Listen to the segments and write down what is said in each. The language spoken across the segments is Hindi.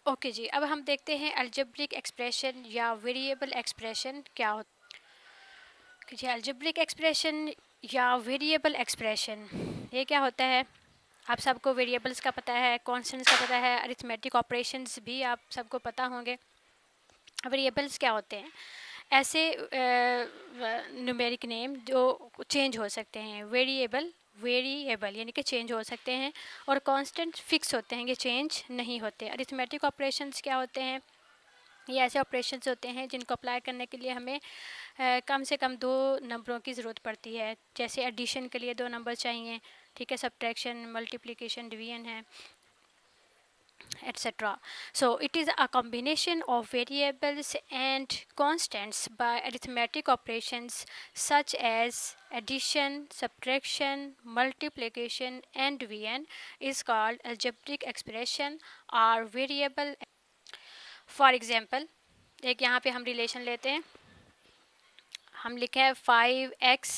ओके जी, अब हम देखते हैं अलजेब्रिक एक्सप्रेशन या वेरिएबल एक्सप्रेशन क्या होता है। अलजेब्रिक एक्सप्रेशन या वेरिएबल एक्सप्रेशन ये क्या होता है। आप सबको वेरिएबल्स का पता है, कॉन्स्टेंट्स का पता है, अरिथमेटिक ऑपरेशंस भी आप सबको पता होंगे। वेरिएबल्स क्या होते हैं, ऐसे न्यूमेरिक नेम जो चेंज हो सकते हैं। वेरिएबल यानी कि चेंज हो सकते हैं, और कांस्टेंट फिक्स होते हैं, ये चेंज नहीं होते। अरिथमेटिक ऑपरेशंस क्या होते हैं, ये ऐसे ऑपरेशंस होते हैं जिनको अप्लाई करने के लिए हमें कम से कम 2 नंबरों की ज़रूरत पड़ती है। जैसे एडिशन के लिए 2 नंबर चाहिए, ठीक है, सब्ट्रैक्शन, मल्टीप्लिकेशन, डिवीजन है, etc. So it is a combination of variables and constants by arithmetic operations such as addition, subtraction, multiplication and division is called algebraic expression or variable. For example, एक यहाँ पे हम रिलेशन लेते हैं, हम लिखे हैं 5x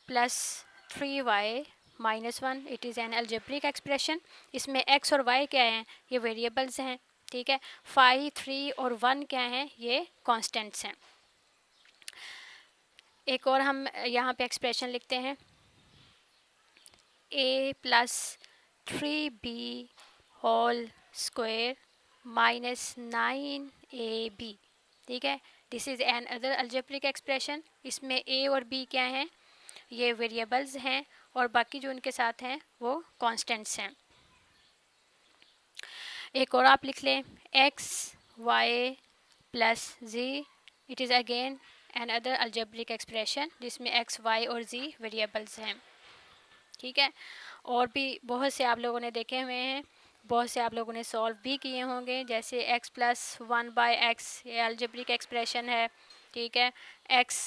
plus 3y minus 1। It is an algebraic expression. इसमें x और y क्या हैं, ये वेरिएबल्स हैं, ठीक है। 5, 3 और 1 क्या हैं, ये कॉन्स्टेंट्स हैं। एक और हम यहाँ पे एक्सप्रेशन लिखते हैं a plus 3b whole square minus 9ab, ठीक है। This is another algebraic expression. इसमें a और b क्या हैं, ये वेरिएबल्स हैं, और बाकी जो उनके साथ हैं वो कांस्टेंट्स हैं। एक और आप लिख लें x y plus z। It is again another algebraic expression जिसमें x y और z वेरिएबल्स हैं, ठीक है। और भी बहुत से आप लोगों ने देखे हुए हैं, बहुत से आप लोगों ने सॉल्व भी किए होंगे। जैसे x प्लस 1/x, ये अलजेब्रिक एक्सप्रेशन है, ठीक है। x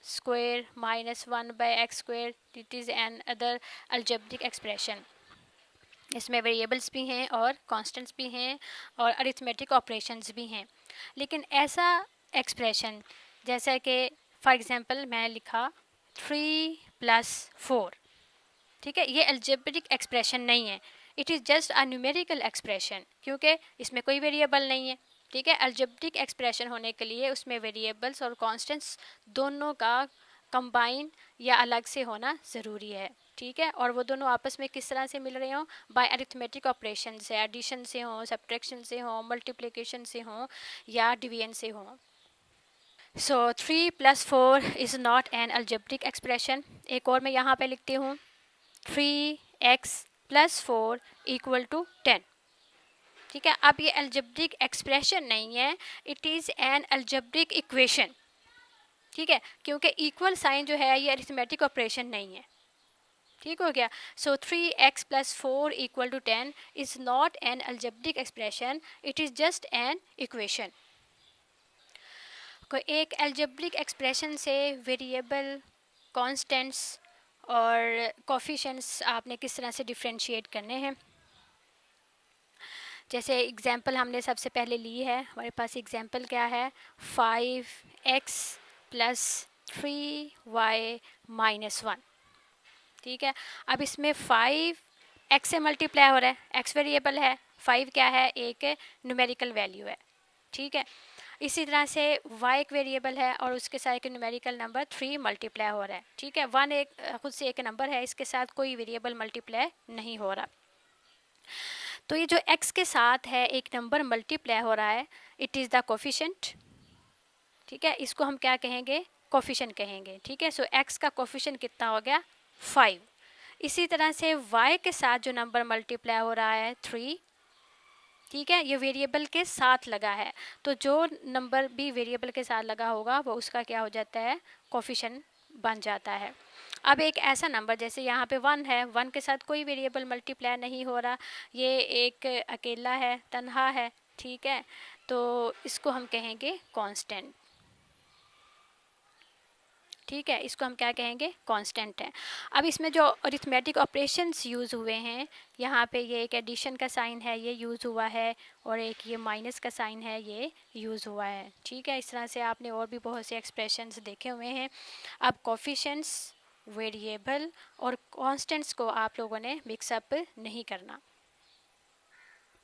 square minus 1/x square, it is another algebraic expression. इसमें वेरिएबल्स भी हैं और कांस्टेंट्स भी हैं और अरिथमेटिक ऑपरेशंस भी हैं। लेकिन ऐसा एक्सप्रेशन जैसा कि फॉर एग्जांपल मैं लिखा 3 + 4, ठीक है, ये अलजेब्रिक एक्सप्रेशन नहीं है। It is just a numerical expression, क्योंकि इसमें कोई वेरिएबल नहीं है, ठीक है। अलजेब्रिक एक्सप्रेशन होने के लिए उसमें वेरिएबल्स और कांस्टेंट्स दोनों का कंबाइन या अलग से होना ज़रूरी है, ठीक है। और वो दोनों आपस में किस तरह से मिल रहे हों, बाय अरिथमेटिक ऑपरेशन से, एडिशन से हों, सब्ट्रैक्शन से हों, मल्टीप्लिकेशन से हों या डिवीजन से हों। सो 3 + 4 is not an algebraic expression. एक और मैं यहाँ पे लिखती हूँ 3x + 4 = 10, ठीक है। अब ये अलजेब्रिक एक्सप्रेशन नहीं है, it is an algebraic equation, ठीक है, क्योंकि इक्वल साइन जो है ये अरिथमेटिक ऑपरेशन नहीं है, ठीक हो गया। सो 3x + 4 = 10 is not an algebraic expression, it is just an equation. कोई एक अलजेब्रिक एक्सप्रेशन से वेरिएबल, कांस्टेंट्स और कोफिशिएंट्स आपने किस तरह से डिफरेंशिएट करने हैं। जैसे एग्जांपल हमने सबसे पहले ली है, हमारे पास एग्जांपल क्या है, 5x + 3y - 1, ठीक है। अब इसमें 5 x से मल्टीप्लाई हो रहा है, x वेरिएबल है, 5 क्या है, एक न्यूमेरिकल वैल्यू है, ठीक है। इसी तरह से y एक वेरिएबल है और उसके साथ एक न्यूमेरिकल नंबर 3 मल्टीप्लाई हो रहा है, ठीक है। 1 एक खुद से एक नंबर है, इसके साथ कोई वेरिएबल मल्टीप्लाई नहीं हो रहा। तो ये जो x के साथ है एक नंबर मल्टीप्लाई हो रहा है, इट इज़ द कोफिशिएंट, ठीक है। इसको हम क्या कहेंगे, कोफिशिएंट कहेंगे, ठीक है। सो x का कोफिशिएंट कितना हो गया, 5। इसी तरह से y के साथ जो नंबर मल्टीप्लाई हो रहा है 3, ठीक है, ये वेरिएबल के साथ लगा है, तो जो नंबर भी वेरिएबल के साथ लगा होगा वो उसका क्या हो जाता है, कोफिशिएंट बन जाता है। अब एक ऐसा नंबर जैसे यहाँ पे 1 है, 1 के साथ कोई वेरिएबल मल्टीप्लाई नहीं हो रहा, ये एक अकेला है, तन्हा है, ठीक है, तो इसको हम कहेंगे कांस्टेंट, ठीक है, इसको हम क्या कहेंगे, कांस्टेंट है। अब इसमें जो अरिथमेटिक ऑपरेशंस यूज़ हुए हैं, यहाँ पे ये एक एडिशन का साइन है, ये यूज़ हुआ है, और एक ये माइनस का साइन है, ये यूज़ हुआ है, ठीक है। इस तरह से आपने और भी बहुत से एक्सप्रेशंस देखे हुए हैं। अब कोफिशिएंट्स, वेरिएबल और कांस्टेंट्स को आप लोगों ने मिक्सअप नहीं करना।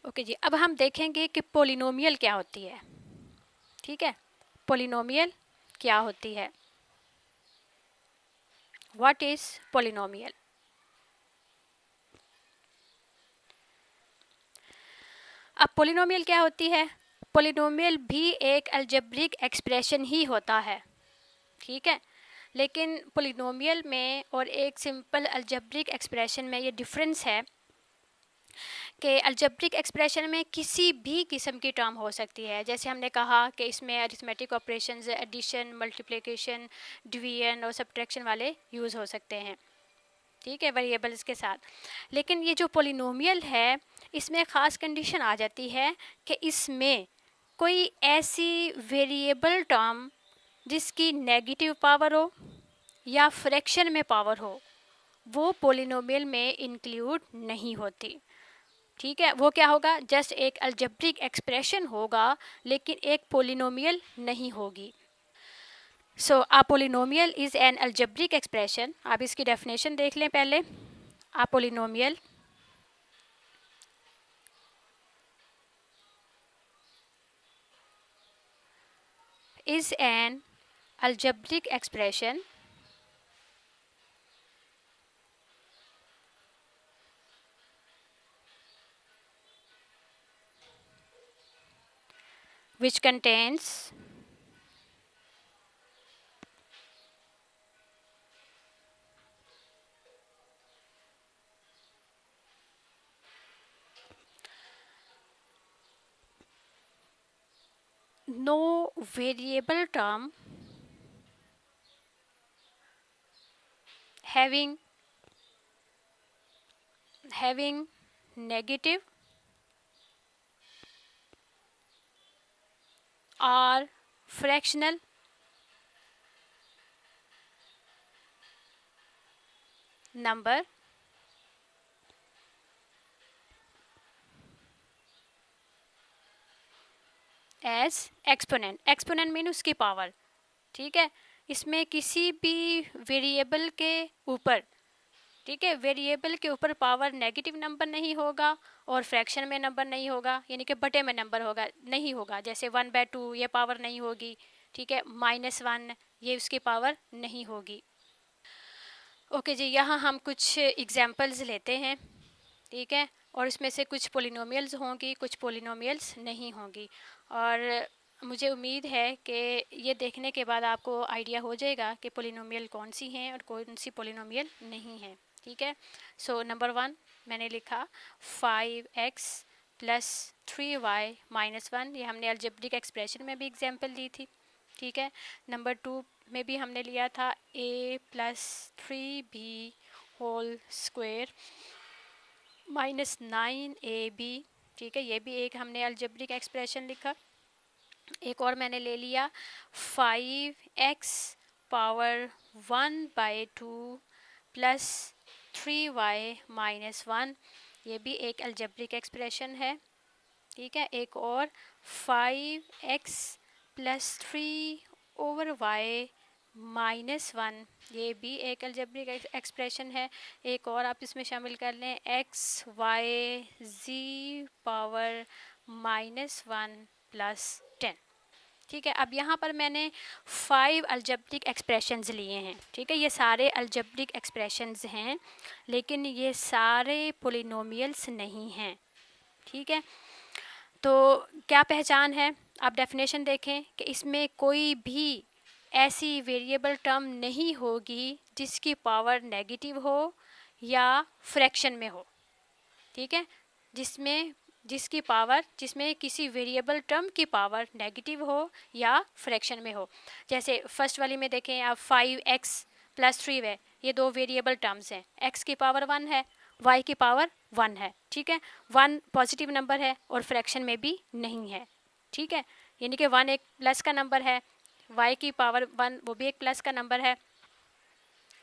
ओके जी, अब हम देखेंगे कि पोलिनोमियल क्या होती है। ठीक है, पोलिनोमियल क्या होती है, व्हाट इज पोलिनोमियल। अब पोलिनोमियल क्या होती है, पोलिनोमियल भी एक अलजेब्रिक एक्सप्रेशन ही होता है। ठीक है, लेकिन पोलिनोमियल में और एक सिंपल अलजेब्रिक एक्सप्रेशन में ये डिफरेंस है कि अलजेब्रिक एक्सप्रेशन में किसी भी किस्म की टर्म हो सकती है। जैसे हमने कहा कि इसमें arithmetic operations, addition, multiplication, division और सब्ट्रैक्शन वाले यूज़ हो सकते हैं। ठीक है, वेरिएबल्स के साथ। लेकिन ये जो पोलिनोमियल है इसमें ख़ास कंडीशन आ जाती है कि इसमें कोई ऐसी वेरिएबल टर्म जिसकी नेगेटिव पावर हो या फ्रैक्शन में पावर हो, वो पोलिनोमियल में इंक्लूड नहीं होती। ठीक है, वो क्या होगा, जस्ट एक अलजेब्रिक एक्सप्रेशन होगा लेकिन एक पोलिनोमियल नहीं होगी। So a polynomial is an algebraic expression. आप इसकी डेफिनेशन देख लें पहले। A polynomial is an algebraic expression which contains no variable term having negative or fractional number as exponent. Exponent mean उसकी पावर। ठीक है, इसमें किसी भी वेरिएबल के ऊपर, ठीक है, वेरिएबल के ऊपर पावर नेगेटिव नंबर नहीं होगा और फ्रैक्शन में नंबर नहीं होगा, यानी कि बटे में नंबर होगा नहीं होगा। जैसे 1/2 ये पावर नहीं होगी। ठीक है, -1 ये उसकी पावर नहीं होगी। ओके जी, यहाँ हम कुछ एग्जांपल्स लेते हैं। ठीक है, और इसमें से कुछ पोलिनोमियल्स होंगी, कुछ पोलिनोमियल्स नहीं होंगी। और मुझे उम्मीद है कि ये देखने के बाद आपको आइडिया हो जाएगा कि पोलिनोमियल कौन सी हैं और कौन सी पोलिनोमियल नहीं है। ठीक है, सो नंबर 1 मैंने लिखा 5x + 3y - 1। ये हमने अलजेब्रिक एक्सप्रेशन में भी एग्जांपल दी थी। ठीक है, नंबर 2 में भी हमने लिया था a + 3b whole square -9ab। ठीक है, ये भी एक हमने अलजेब्रिक एक्सप्रेशन लिखा। एक और मैंने ले लिया 5x पावर 1/2 + 3y - 1। ये भी एक अलजेब्रिक एक्सप्रेशन है। ठीक है, एक और 5x + 3/y - 1। ये भी एक अलजेब्रिक एक्सप्रेशन है। एक और आप इसमें शामिल कर लें x y z पावर -1 + 10। ठीक है, अब यहाँ पर मैंने 5 अलजेब्रिक एक्सप्रेशंस लिए हैं। ठीक है, ये सारे अलजेब्रिक एक्सप्रेशंस हैं लेकिन ये सारे पोलिनोमियल्स नहीं हैं। ठीक है, तो क्या पहचान है, आप डेफिनेशन देखें कि इसमें कोई भी ऐसी वेरिएबल टर्म नहीं होगी जिसकी पावर नेगेटिव हो या फ्रैक्शन में हो। ठीक है, जिसमें किसी वेरिएबल टर्म की पावर नेगेटिव हो या फ्रैक्शन में हो। जैसे फर्स्ट वाली में देखें आप 5x + 3 है, ये दो वेरिएबल टर्म्स हैं। x की पावर 1 है, y की पावर 1 है। ठीक है, 1 पॉजिटिव नंबर है और फ्रैक्शन में भी नहीं है। ठीक है, यानी कि 1 एक प्लस का नंबर है, y की पावर 1 वो भी एक प्लस का नंबर है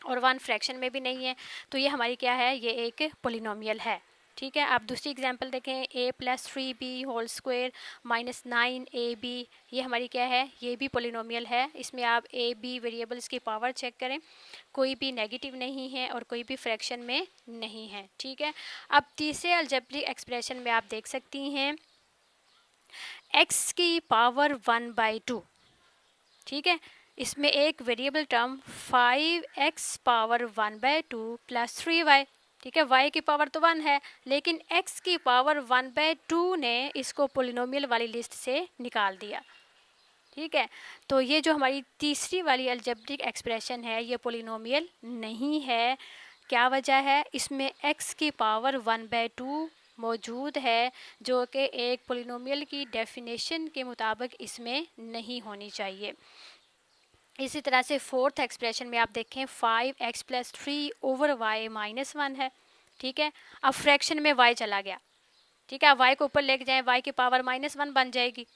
और 1 फ्रैक्शन में भी नहीं है। तो ये हमारी क्या है, ये एक पोलिनोमियल है। ठीक है। आप दूसरी एग्जांपल देखें, a+3b² -9ab, ये हमारी क्या है, ये भी पोलिनोमियल है। इसमें आप a b वेरिएबल्स की पावर चेक करें, कोई भी नेगेटिव नहीं है और कोई भी फ्रैक्शन में नहीं है। ठीक है। अब तीसरे अलजेब्रिक एक्सप्रेशन में आप देख सकती हैं x की पावर 1/2। ठीक है। इसमें एक variable term 5x power 1/2 + 3y। ठीक है। y की पावर तो 1 है, लेकिन x की पावर 1/2 ने इसको पोलिनोमियल वाली लिस्ट से निकाल दिया। ठीक है। तो ये जो हमारी तीसरी वाली अलजेब्रिक एक्सप्रेशन है, ये पोलिनोमियल नहीं है। क्या वजह है? इसमें x की पावर 1/2 मौजूद है, जो कि एक पोलिनोमियल की डेफिनेशन के मुताबिक इसमें नहीं होनी चाहिए। इसी तरह से फोर्थ एक्सप्रेशन में आप देखें 5x + 3/y -1 है। ठीक है। अब फ्रैक्शन में y चला गया। ठीक है। y को ऊपर लेके जाएं, y की पावर -1 बन जाएगी।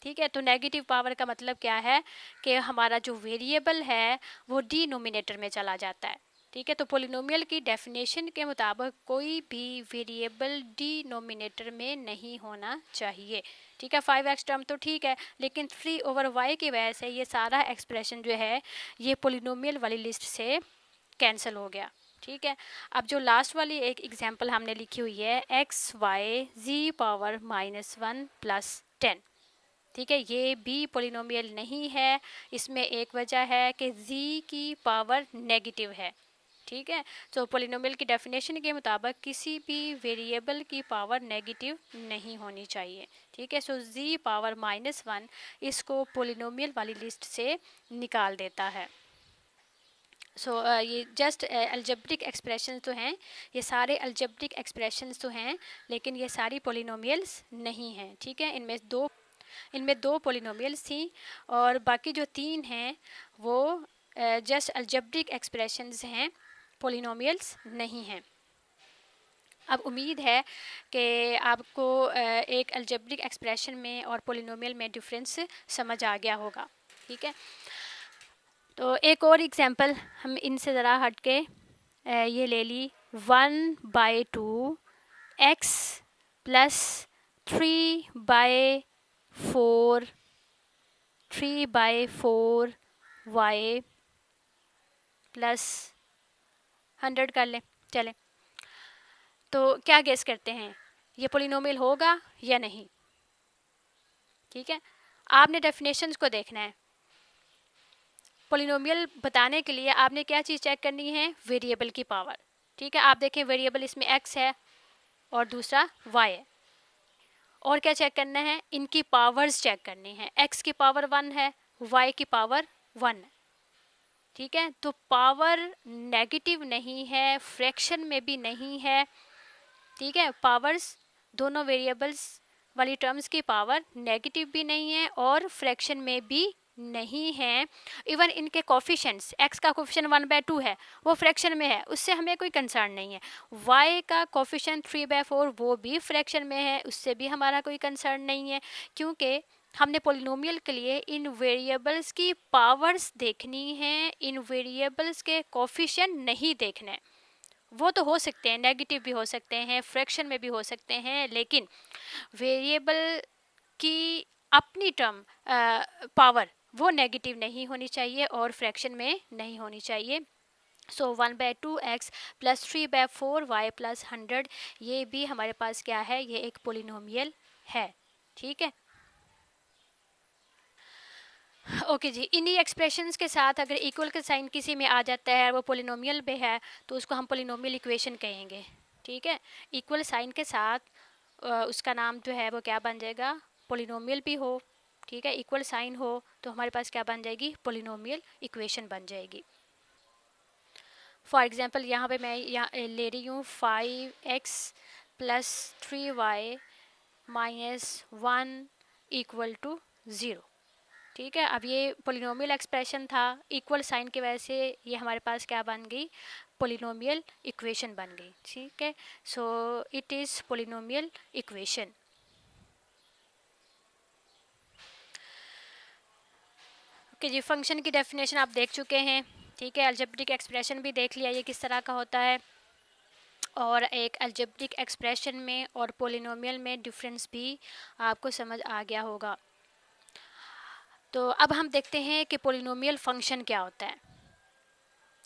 ठीक है। तो नेगेटिव पावर का मतलब क्या है कि हमारा जो वेरिएबल है वो डिनोमिनेटर में चला जाता है। ठीक है। तो पोलिनोमियल की डेफिनेशन के मुताबिक कोई भी वेरिएबल डिनोमिनेटर में नहीं होना चाहिए। ठीक है। 5x टर्म तो ठीक है, लेकिन 3/y की वजह से ये सारा एक्सप्रेशन जो है ये पोलिनोमियल वाली लिस्ट से कैंसिल हो गया। ठीक है। अब जो लास्ट वाली एक एग्जांपल हमने लिखी हुई है xy z⁻⁻1 + 10। ठीक है। ये भी पोलिनोमियल नहीं है। इसमें एक वजह है कि z की पावर नेगेटिव है। ठीक है। तो पोलिनोमियल की डेफिनेशन के मुताबिक किसी भी वेरिएबल की पावर नेगेटिव नहीं होनी चाहिए। ठीक है। सो z पावर -1 इसको पोलिनोमियल वाली लिस्ट से निकाल देता है। ये जस्ट अलजेब्रिक एक्सप्रेशंस तो हैं, ये सारे अलजेब्रिक एक्सप्रेशंस तो हैं, लेकिन ये सारी पोलिनोमियल्स नहीं हैं। ठीक है। इनमें दो पोलिनोमियल्स थी और बाकी जो 3 हैं वो जस्ट अलजेब्रिक एक्सप्रेशंस हैं, पोलिनोमियल्स नहीं हैं। अब उम्मीद है कि आपको एक अलजेब्रिक एक्सप्रेशन में और पोलिनोमियल में डिफरेंस समझ आ गया होगा। ठीक है। तो एक और एग्जांपल हम इनसे ज़रा हट के ये ले ली 1/2 x + 3/4 y + 100 कर लें। चलें, तो क्या गेस करते हैं, ये पोलिनोमियल होगा या नहीं? ठीक है। आपने डेफिनेशंस को देखना है। पोलिनोमियल बताने के लिए आपने क्या चीज़ चेक करनी है? वेरिएबल की पावर। ठीक है। आप देखें वेरिएबल इसमें x है और दूसरा y है। और क्या चेक करना है? इनकी पावर्स चेक करनी है। x की पावर 1 है, y की पावर 1 है। ठीक है। तो पावर नेगेटिव नहीं है, फ्रैक्शन में भी नहीं है। ठीक है। पावर्स दोनों वेरिएबल्स वाली टर्म्स की पावर नेगेटिव भी नहीं है और फ्रैक्शन में भी नहीं है। इवन इनके कोफिशिएंट्स, x का कोफिशिएंट 1/2 है, वो फ्रैक्शन में है, उससे हमें कोई कंसर्न नहीं है। y का कोफिशिएंट 3/4 वो भी फ्रैक्शन में है, उससे भी हमारा कोई कंसर्न नहीं है, क्योंकि हमने पोलिनोमियल के लिए इन वेरिएबल्स की पावर्स देखनी है, इन वेरिएबल्स के कोफिशिएंट नहीं देखने। वो तो हो सकते हैं, नेगेटिव भी हो सकते हैं, फ्रैक्शन में भी हो सकते हैं, लेकिन वेरिएबल की अपनी टर्म पावर वो नेगेटिव नहीं होनी चाहिए और फ्रैक्शन में नहीं होनी चाहिए। सो 1/2 x + 3/4 y + 100 ये भी हमारे पास क्या है? ये एक पोलिनोमियल है। ठीक है। ओके जी। इन्हीं एक्सप्रेशंस के साथ अगर इक्वल का साइन किसी में आ जाता है, वो पोलिनोमियल भी है, तो उसको हम पोलिनोमियल इक्वेशन कहेंगे। ठीक है। इक्वल साइन के साथ उसका नाम जो है वो क्या बन जाएगा? पोलिनोमियल भी हो। ठीक है। इक्वल साइन हो तो हमारे पास क्या बन जाएगी? पोलिनोमियल इक्वेशन बन जाएगी। फॉर एग्जांपल यहाँ पे मैं यहाँ ले रही हूँ 5x + 3y -1 = 0। ठीक है। अब ये पोलिनोमियल एक्सप्रेशन था, इक्वल साइन की वजह से ये हमारे पास क्या बन गई? पोलिनोमियल इक्वेशन बन गई। ठीक है। So it is polynomial equation. Okay जी। फंक्शन की डेफिनेशन आप देख चुके हैं। ठीक है। अलजेब्रिक एक्सप्रेशन भी देख लिया ये किस तरह का होता है। और एक अलजेब्रिक एक्सप्रेशन में और पोलिनोमियल में डिफरेंस भी आपको समझ आ गया होगा। तो अब हम देखते हैं कि पोलिनोमियल फंक्शन क्या होता है।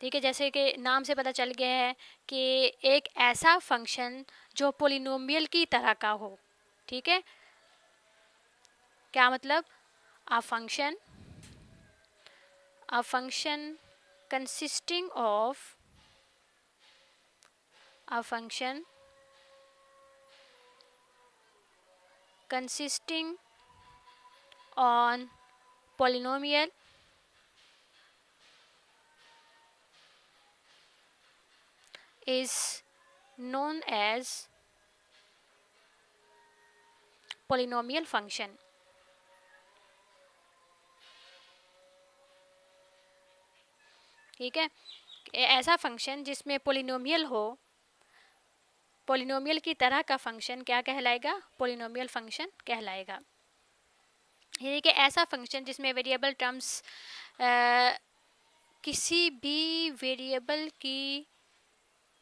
ठीक है, जैसे कि नाम से पता चल गया है कि एक ऐसा फंक्शन जो पोलिनोमियल की तरह का हो। ठीक है, क्या मतलब? A function consisting of a function consisting on polynomial is known as polynomial function। ठीक है, ऐसा फंक्शन जिसमें पोलिनोमियल हो, पोलिनोमियल की तरह का फंक्शन क्या कहलाएगा? पोलिनोमियल फंक्शन कहलाएगा। यानी कि ऐसा फंक्शन जिसमें वेरिएबल टर्म्स किसी भी वेरिएबल की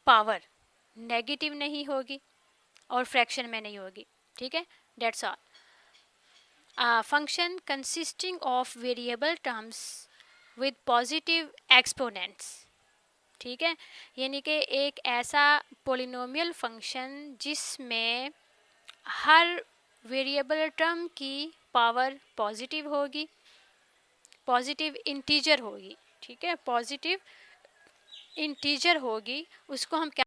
पावर नेगेटिव नहीं होगी और फ्रैक्शन में नहीं होगी। ठीक है, that's all. Function consisting of variable terms with positive exponents. ठीक है, यानी कि एक ऐसा पोलिनोमियल फंक्शन जिसमें हर वेरिएबल टर्म की पावर पॉजिटिव होगी, पॉजिटिव इंटीजर होगी। ठीक है, पॉजिटिव इंटीजर होगी, उसको हम क्या